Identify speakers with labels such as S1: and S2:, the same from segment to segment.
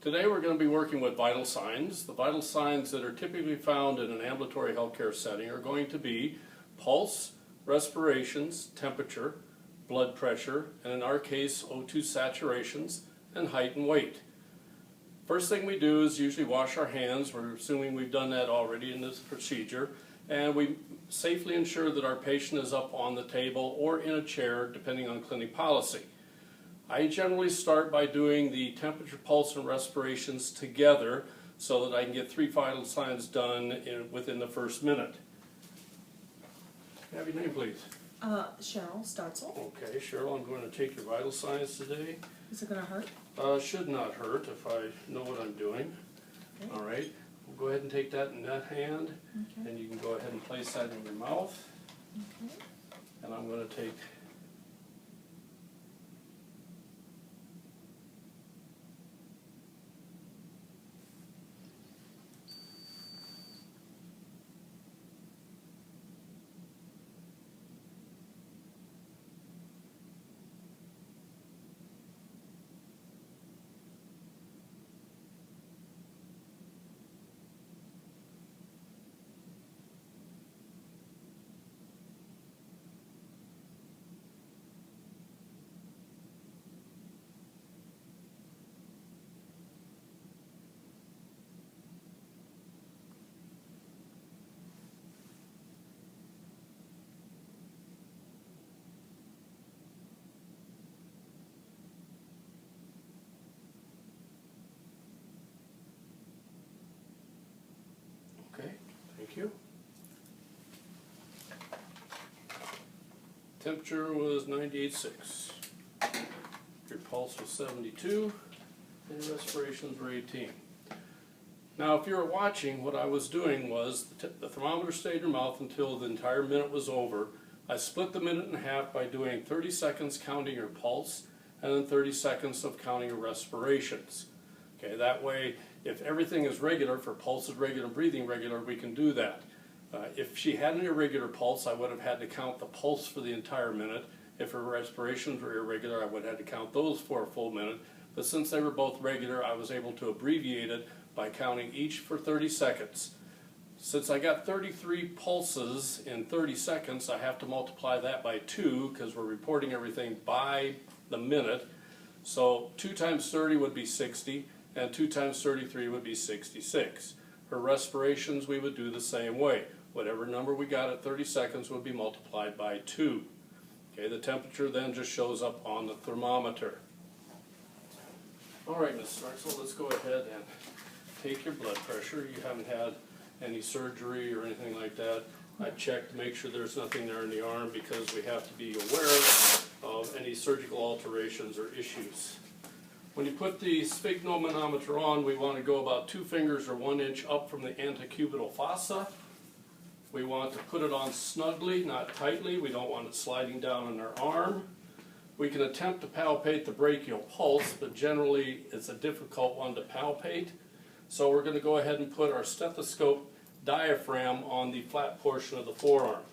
S1: Today we're going to be working with vital signs. The vital signs that are typically found in an ambulatory healthcare setting are going to be pulse, respirations, temperature, blood pressure, and in our case O2 saturations, and height and weight. First thing we do is usually wash our hands. We're assuming we've done that already in this procedure, and we safely ensure that our patient is up on the table or in a chair depending on clinic policy. I generally start by doing the temperature, pulse, and respirations together so that I can get 3 vital signs done within the first minute. Can I have your name, please?
S2: Cheryl Startzel.
S1: Okay, Cheryl, I'm going to take your vital signs today.
S2: Is it going to hurt?
S1: Should not hurt if I know what I'm doing.
S2: Okay.
S1: All right, we'll go ahead and take that in that hand,
S2: Okay.
S1: and you can go ahead and place that in your mouth.
S2: Okay.
S1: And I'm going to take Okay, thank you. Temperature was 98.6. Your pulse was 72, and your respirations were 18. Now, if you were watching, what I was doing was the thermometer stayed in your mouth until the entire minute was over. I split the minute in half by doing 30 seconds counting your pulse, and then 30 seconds of counting your respirations. Okay, that way, if everything is regular, for pulse is regular, breathing regular, we can do that. If she had an irregular pulse, I would have had to count the pulse for the entire minute. If her respirations were irregular, I would have had to count those for a full minute. But since they were both regular, I was able to abbreviate it by counting each for 30 seconds. Since I got 33 pulses in 30 seconds, I have to multiply that by 2 because we're reporting everything by the minute. So 2 times 30 would be 60, and 2 times 33 would be 66. Her respirations, we would do the same way. Whatever number we got at 30 seconds would be multiplied by 2. Okay, the temperature then just shows up on the thermometer. All right, Ms. Startzel, let's go ahead and take your blood pressure. You haven't had any surgery or anything like that. I checked to make sure there's nothing there in the arm because we have to be aware of any surgical alterations or issues. When you put the sphygmomanometer on, we want to go about 2 fingers or 1 inch up from the antecubital fossa. We want to put it on snugly, not tightly. We don't want it sliding down on our arm. We can attempt to palpate the brachial pulse, but generally it's a difficult one to palpate. So we're going to go ahead and put our stethoscope diaphragm on the flat portion of the forearm.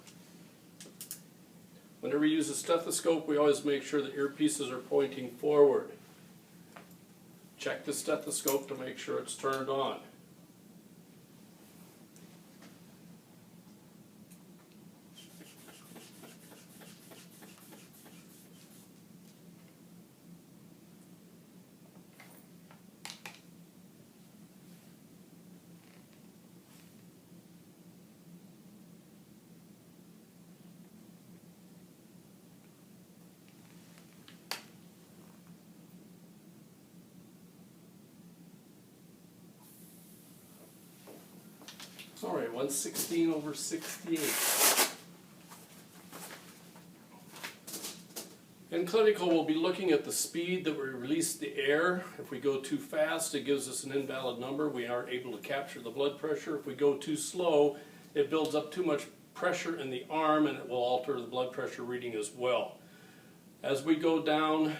S1: Whenever we use a stethoscope, we always make sure the earpieces are pointing forward. Check the stethoscope to make sure it's turned on. All right, 116/68. In clinical, we'll be looking at the speed that we release the air. If we go too fast, it gives us an invalid number. We aren't able to capture the blood pressure. If we go too slow, it builds up too much pressure in the arm and it will alter the blood pressure reading as well. As we go down,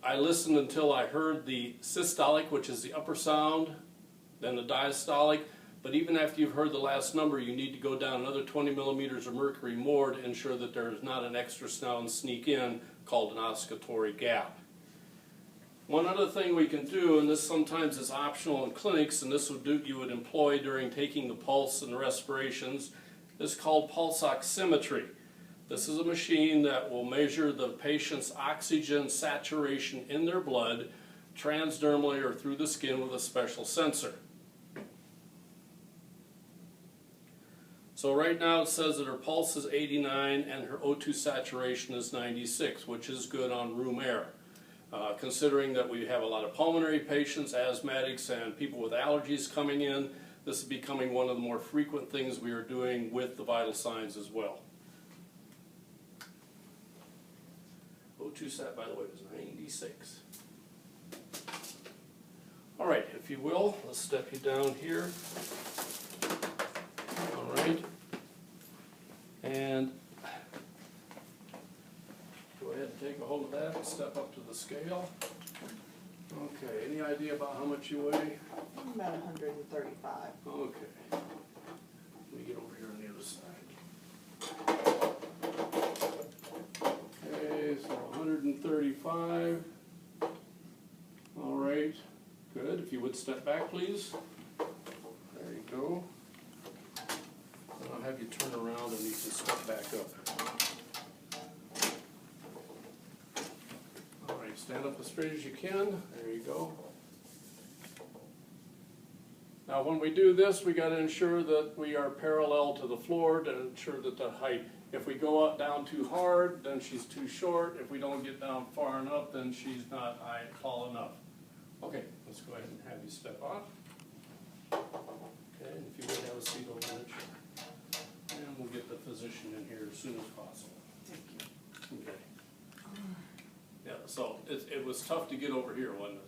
S1: I listened until I heard the systolic, which is the upper sound, then the diastolic. But even after you've heard the last number, you need to go down another 20 millimeters of mercury more to ensure that there is not an extra sound sneak in called an oscillatory gap. One other thing we can do, and this sometimes is optional in clinics, and this you would employ during taking the pulse and the respirations, is called pulse oximetry. This is a machine that will measure the patient's oxygen saturation in their blood transdermally or through the skin with a special sensor. So right now it says that her pulse is 89 and her O2 saturation is 96, which is good on room air. Considering that we have a lot of pulmonary patients, asthmatics, and people with allergies coming in, this is becoming one of the more frequent things we are doing with the vital signs as well. O2 sat, by the way, was 96. All right, if you will, let's step you down here. All right. And go ahead and take a hold of that and step up to the scale. Okay, any idea about how much you weigh?
S3: About 135.
S1: Okay. Let me get over here on the other side. Okay, so 135. All right, good. If you would step back, please. There you go. And I'll have you turn around and you can step back up. All right, stand up as straight as you can. There you go. Now when we do this, we got to ensure that we are parallel to the floor to ensure that the height. If we go up down too hard, then she's too short. If we don't get down far enough, then she's not tall enough. Okay, let's go ahead and have you step off. Okay, and if you would have a seat over the chair. And we'll get the physician in here as soon as possible.
S3: Thank you.
S1: Okay. Yeah, so it was tough to get over here, wasn't it?